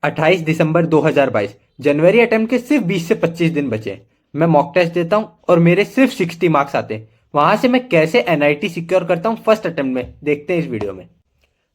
28 दिसंबर 2022। जनवरी attempt के सिर्फ 20 से 25 दिन बचे हैं। मैं मॉक टेस्ट देता हूं और मेरे सिर्फ 60 मार्क्स आते हैं। वहां से मैं कैसे एनआईटी सिक्योर करता हूं फर्स्ट अटेम्प्ट में, देखते हैं इस वीडियो में।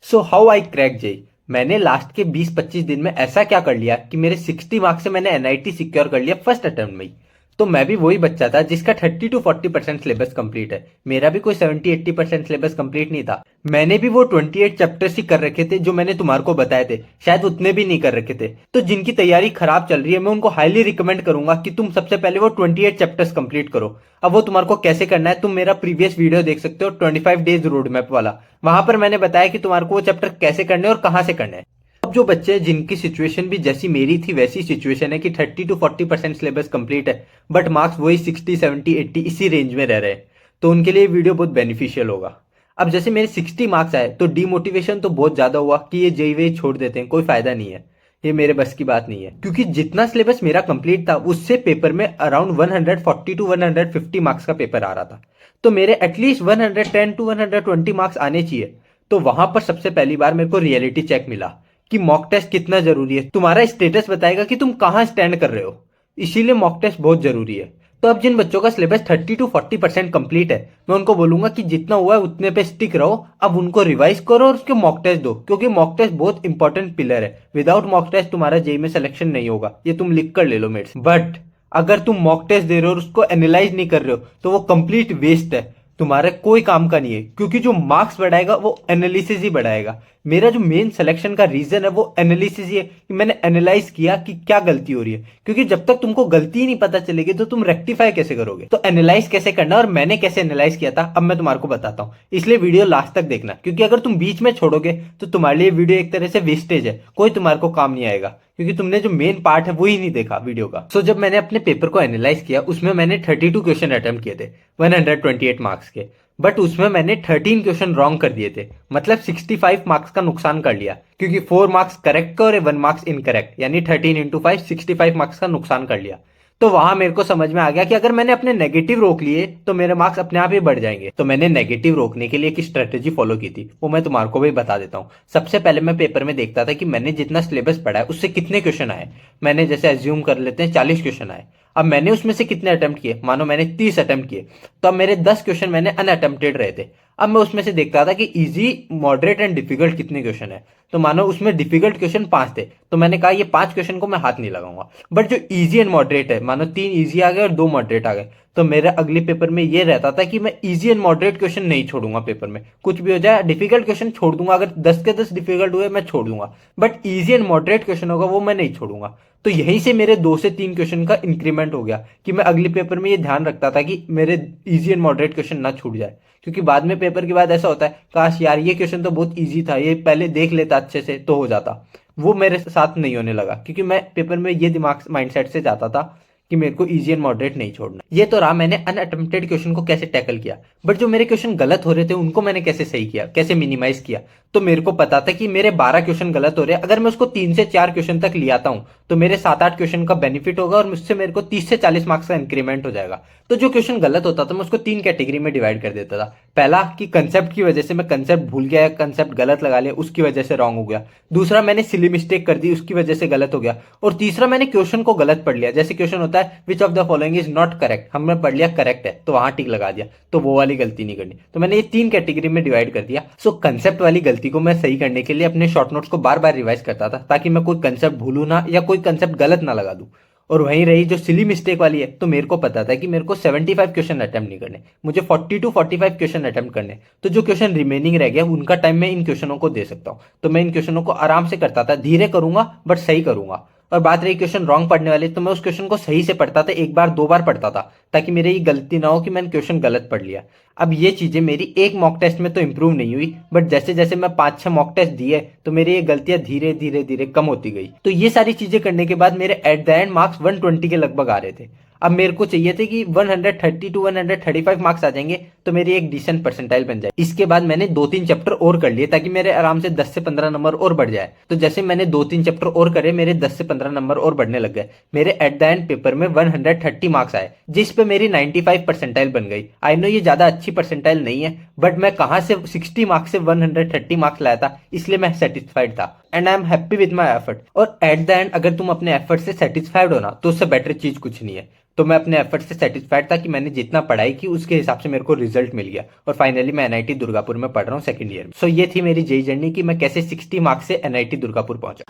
So how I crack JEE. मैंने लास्ट के 20-25 दिन में ऐसा क्या कर लिया कि मेरे 60 मार्क्स से मैंने एनआईटी सिक्योर कर लिया फर्स्ट अटेम्प्ट में ही। तो मैं भी वही बच्चा था जिसका 30 to 40% सिलेबस कंप्लीट है। मेरा भी कोई 70-80% सिलेबस कंप्लीट नहीं था। मैंने भी वो 28 चैप्टर्स ही कर रखे थे जो मैंने तुम्हारे को बताए थे, शायद उतने भी नहीं कर रखे थे। तो जिनकी तैयारी खराब चल रही है मैं उनको हाईली रिकमेंड करूंगा कि तुम सबसे पहले वो 28 चैप्टर्स कंप्लीट करो। अब वो तुम्हारे को कैसे करना है तुम मेरा प्रीवियस वीडियो देख सकते हो, 25 डेज रोड मैप वाला। वहां पर मैंने बताया कि तुम्हारे को वो चैप्टर कैसे करने और कहां से करने हैं। अब जो बच्चे हैं जिनकी सिचुएशन भी जैसी मेरी थी वैसी सिचुएशन है कि 30 to 40% सिलेबस कंप्लीट है, बट मार्क्स वही 60, 70, 80 इसी रेंज में रह रहे हैं, तो उनके लिए वीडियो बहुत बेनिफिशियल होगा। अब जैसे मेरे 60 मार्क्स आए तो डीमोटिवेशन तो बहुत ज्यादा हुआ कि ये जेई वेई छोड़ देते हैं, कोई फायदा नहीं है, ये मेरे बस की बात नहीं है। क्योंकि जितना सिलेबस मेरा कंप्लीट था उससे पेपर में अराउंड 140 to 150 मार्क्स का पेपर आ रहा था, तो मेरे एटलीस्ट 110 to 120 मार्क्स आने चाहिए। तो वहां पर सबसे पहली बार मेरे को रियलिटी चेक मिला कि मॉक टेस्ट कितना जरूरी है। तुम्हारा स्टेटस बताएगा कि तुम कहां स्टैंड कर रहे हो, इसीलिए मॉक टेस्ट बहुत जरूरी है। तो अब जिन बच्चों का सिलेबस 30 to 40% कंप्लीट है, मैं उनको बोलूंगा कि जितना हुआ है उतने पे स्टिक रहो। अब उनको रिवाइज करो और उसके मॉक टेस्ट दो, क्योंकि मॉक टेस्ट बहुत इंपॉर्टेंट पिलर है। विदाउट मॉक टेस्ट तुम्हारा जेई में सिलेक्शन नहीं होगा, ये तुम लिख कर ले लो मेरे से। बट अगर तुम मॉक टेस्ट दे रहे हो और उसको एनालाइज नहीं कर रहे हो तो वो कंप्लीट वेस्ट है, तुम्हारे कोई काम का नहीं है। क्योंकि जो मार्क्स बढ़ाएगा वो एनालिसिस ही बढ़ाएगा। मेरा जो मेन सिलेक्शन का रीजन है वो एनालिसिस ही है कि मैंने एनालाइज किया कि क्या गलती हो रही है। क्योंकि जब तक तुमको गलती ही नहीं पता चलेगी तो तुम रेक्टिफाई कैसे करोगे। तो एनालाइज कैसे करना और मैंने कैसे एनालाइज किया था अब मैं तुम्हारे को बताता हूँ, इसलिए वीडियो लास्ट तक देखना। क्योंकि अगर तुम बीच में छोड़ोगे तो तुम्हारे लिए वीडियो एक तरह से वेस्टेज है, कोई तुम्हारे को काम नहीं आएगा, क्योंकि तुमने जो मेन पार्ट है वो ही नहीं देखा वीडियो का। सो जब मैंने अपने पेपर को एनालाइज किया उसमें मैंने 32 क्वेश्चन अटेम्प्ट किए थे 128 मार्क्स के, बट उसमें मैंने 13 क्वेश्चन रॉन्ग कर दिए थे, मतलब 65 मार्क्स का नुकसान कर लिया। क्योंकि 4 मार्क्स करेक्ट का और 1 मार्क्स इनकरेक्ट, यानी 13 into 5 65 मार्क्स का नुकसान कर लिया। तो वहां मेरे को समझ में आ गया कि अगर मैंने अपने नेगेटिव रोक लिए तो मेरे मार्क्स अपने आप ही बढ़ जाएंगे। तो मैंने नेगेटिव रोकने के लिए एक स्ट्रेटेजी फॉलो की थी, वो मैं तुम्हारे को भी बता देता हूँ। सबसे पहले मैं पेपर में देखता था कि मैंने जितना सिलेबस पढ़ा है उससे कितने क्वेश्चन आए। मैंने जैसे एज्यूम कर लेते हैं 40 क्वेश्चन आए। अब मैंने उसमें से कितने अटेम्प्ट किए, मानो मैंने 30 अटेम्प्ट किए, तो अब मेरे 10 क्वेश्चन मैंने अनअटेम्प्टेड रहे थे। अब मैं उसमें से देखता था कि इजी, मॉडरेट एंड डिफिकल्ट कितने क्वेश्चन है। तो मानो उसमें डिफिकल्ट क्वेश्चन 5 थे, तो मैंने कहा ये 5 क्वेश्चन को मैं हाथ नहीं लगाऊंगा। बट जो इजी एंड मॉडरेट है, मानो 3 इजी आ गए और 2 मॉडरेट आ गए, तो मेरा अगले पेपर में ये रहता था कि मैं इजी एंड मॉडरेट क्वेश्चन नहीं छोड़ूंगा पेपर में, कुछ भी हो जाए डिफिकल्ट क्वेश्चन छोड़ दूंगा। अगर 10 के 10 डिफिकल्ट हुए मैं छोड़ दूंगा, but easy and moderate question होगा वो मैं नहीं छोड़ूंगा। तो यहीं से मेरे 2 से 3 क्वेश्चन का इंक्रीमेंट हो गया कि मैं अगले पेपर में ये ध्यान रखता था कि मेरे इजी एंड मॉडरेट क्वेश्चन ना छूट जाए। क्योंकि बाद में पेपर के बाद ऐसा होता है, काश यार ये क्वेश्चन तो बहुत इजी था, ये पहले देख लेता अच्छे से तो हो जाता। वो मेरे साथ नहीं होने लगा, क्योंकि मैं पेपर में ये दिमाग माइंडसेट से जाता था कि मेरे को इजी एंड मॉडरेट नहीं छोड़ना। ये तो रहा मैंने अनअटेम्प्टेड क्वेश्चन को कैसे टैकल किया। बट जो मेरे क्वेश्चन गलत हो रहे थे उनको मैंने कैसे सही किया, कैसे मिनिमाइज किया। तो मेरे को पता था कि मेरे 12 क्वेश्चन गलत हो रहे हैं, अगर मैं उसको 3 से 4 क्वेश्चन तक ले आता हूं तो मेरे 7-8 क्वेश्चन का बेनिफिट होगा और मुझसे मेरे को 30 से 40 मार्क्स का इंक्रीमेंट हो जाएगा। तो जो क्वेश्चन गलत होता था मैं उसको 3 कैटेगरी में डिवाइड कर देता था। पहला कि कंसेप्ट की वजह से मैं कंसेप्ट भूल गया, कंसेप्ट गलत लगा लिया, उसकी वजह से रॉन्ग हो गया। दूसरा मैंने सिली मिस्टेक कर दी, उसकी वजह से गलत हो गया। और तीसरा मैंने क्वेश्चन को गलत पढ़ लिया, जैसे क्वेश्चन होता है which of the following is not correct, हमने पढ़ लिया करेक्ट है तो वहां टिक लगा दिया, तो वो वाली गलती नहीं करनी। तो मैंने ये 3 कैटेगरी में डिवाइड कर दिया। सो कंसेप्ट वाली गलती को मैं सही करने के लिए अपने शॉर्ट नोट्स को बार बार रिवाइज करता था, ताकि मैं कोई कंसेप्ट भूलूं ना या कोई कंसेप्ट गलत ना लगा दूं। और वहीं रही जो सिली मिस्टेक वाली है, तो मेरे को पता था कि मेरे को 75 क्वेश्चन अटेम्प्ट नहीं करने, मुझे 40 to 45 क्वेश्चन अटेम्प्ट करने। तो जो क्वेश्चन रिमेनिंग रह गया उनका टाइम मैं इन क्वेश्चनों को दे सकता हूँ। तो मैं इन क्वेश्चनों को आराम से करता था, धीरे करूंगा बट सही करूंगा। और बात रही क्वेश्चन रॉन्ग पढ़ने वाले, तो मैं उस क्वेश्चन को सही से पढ़ता था, एक बार 2 बार पढ़ता था, ताकि मेरे ये गलती ना हो कि मैंने क्वेश्चन गलत पढ़ लिया। अब ये चीजें मेरी एक मॉक टेस्ट में तो इंप्रूव नहीं हुई, बट जैसे जैसे मैं 5-6 मॉक टेस्ट दिए तो मेरी ये गलतियां धीरे धीरे धीरे कम होती गई। तो ये सारी चीजें करने के बाद मेरे एट द एंड मार्क्स 120 के लगभग आ रहे थे। अब मेरे को चाहिए थे कि 130 to 135 मार्क्स आ जाएंगे तो मेरी एक डिसेंट परसेंटाइल बन जाए। इसके बाद मैंने 2-3 चैप्टर और कर लिए ताकि मेरे आराम से 10 से 15 नंबर और बढ़ जाए। तो जैसे मैंने 2-3 चैप्टर और करे, मेरे 10 से 15 नंबर और बढ़ने लग गए। मेरे एट द एंड पेपर में 130 मार्क्स आए, जिस पे मेरी 95 परसेंटाइल बन गई। आई नो ये ज्यादा अच्छी अच्छी परसेंटाइल नहीं है, बट मैं कहाँ से 60 मार्क्स से 130 मार्क्स लाया था, इसलिए मैं सेटिस्फाइड था and I am happy with my effort. और एट द एंड अगर तुम अपने एफर्ट से सेटिस्फाइड हो ना, तो उससे बेटर चीज कुछ नहीं है। तो मैं अपने एफर्ट से सेटिस्फाइड था कि मैंने जितना पढ़ाई की उसके हिसाब से मेरे को रिजल्ट मिल गया, और फाइनली मैं एनआईटी दुर्गापुर में पढ़ रहा हूँ सेकंड ईयर में। सो ये थी मेरी जेई जर्नी कि मैं कैसे 60 मार्क्स से एनआईटी दुर्गापुर पहुंचा।